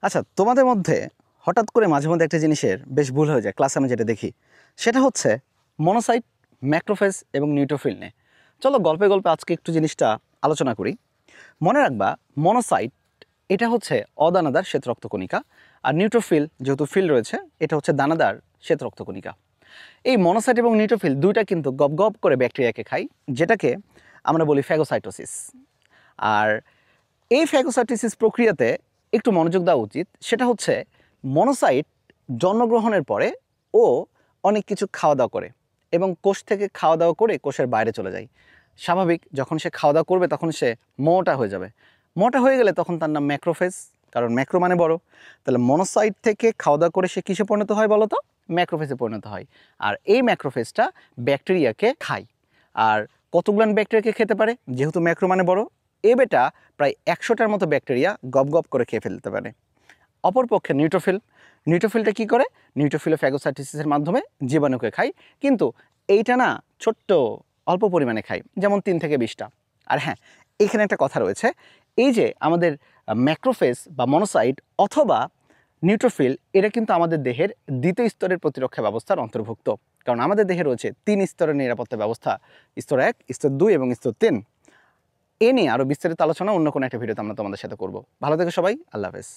আচ্ছা, তোমাদের মধ্যে হঠাৎ করে মাঝে মধ্যে একটা জিনিসের বেশ ভুল হয়ে যায়, ক্লাসে আমি যেটা দেখি সেটা হচ্ছে মনোসাইট, ম্যাক্রোফেজ এবং নিউট্রোফিল নিয়ে। চলো গল্পে গল্পে আজকে একটু জিনিসটা আলোচনা করি। মনে রাখবা, মনোসাইট এটা হচ্ছে অদানাদার শ্বেত রক্তকণিকা, আর নিউট্রোফিল যেহেতু ফিল রয়েছে এটা হচ্ছে দানাদার শ্বেত রক্তকণিকা। এই মনোসাইট এবং নিউট্রোফিল দুইটা কিন্তু গপ গপ করে ব্যাকটেরিয়াকে খায়, যেটাকে আমরা বলি ফ্যাগোসাইটোসিস। আর এই ফ্যাগোসাইটোসিস প্রক্রিয়াতে একটু মনোযোগ দেওয়া উচিত। সেটা হচ্ছে মনোসাইট জন্মগ্রহণের পরে ও অনেক কিছু খাওয়া দাওয়া করে এবং কোষ থেকে খাওয়া দাওয়া করে কোষের বাইরে চলে যায়। স্বাভাবিক, যখন সে খাওয়া দাওয়া করবে তখন সে মোটা হয়ে যাবে। মোটা হয়ে গেলে তখন তার নাম ম্যাক্রোফেজ, কারণ ম্যাক্রো মানে বড়। তাহলে মনোসাইট থেকে খাওয়া দাওয়া করে সে কিসে পরিণত হয় বলো তো? ম্যাক্রোফেজে পরিণত হয়। আর এই ম্যাক্রোফেজটা ব্যাকটেরিয়াকে খায়। আর কতগুলান ব্যাকটেরিয়াকে খেতে পারে? যেহেতু ম্যাক্রো মানে বড়, এ বেটা প্রায় 100টার মতো ব্যাকটেরিয়া গপ গপ করে খেয়ে ফেলতে পারে। অপরপক্ষে নিউট্রোফিলটা কী করে? নিউট্রোফিল ফ্যাগোসাইটোসিসের মাধ্যমে জীবাণুকে খায়, কিন্তু এইটা না ছোট্ট অল্প পরিমাণে খায়, যেমন 3 থেকে 20টা। আর হ্যাঁ, এখানে একটা কথা রয়েছে, এই যে আমাদের ম্যাক্রোফেজ বা মনোসাইট অথবা নিউট্রোফিল, এরা কিন্তু আমাদের দেহের দ্বিতীয় স্তরের প্রতিরক্ষা ব্যবস্থার অন্তর্ভুক্ত। কারণ আমাদের দেহে রয়েছে 3 স্তরের নিরাপত্তা ব্যবস্থা, স্তর 1, স্তর 2 এবং স্তর 3। এ নিয়ে আরও বিস্তারিত আলোচনা অন্য কোনো একটা ভিডিওতে আমরা তোমাদের সাথে করব। ভালো থেকো সবাই, আল্লাহ হাফেজ।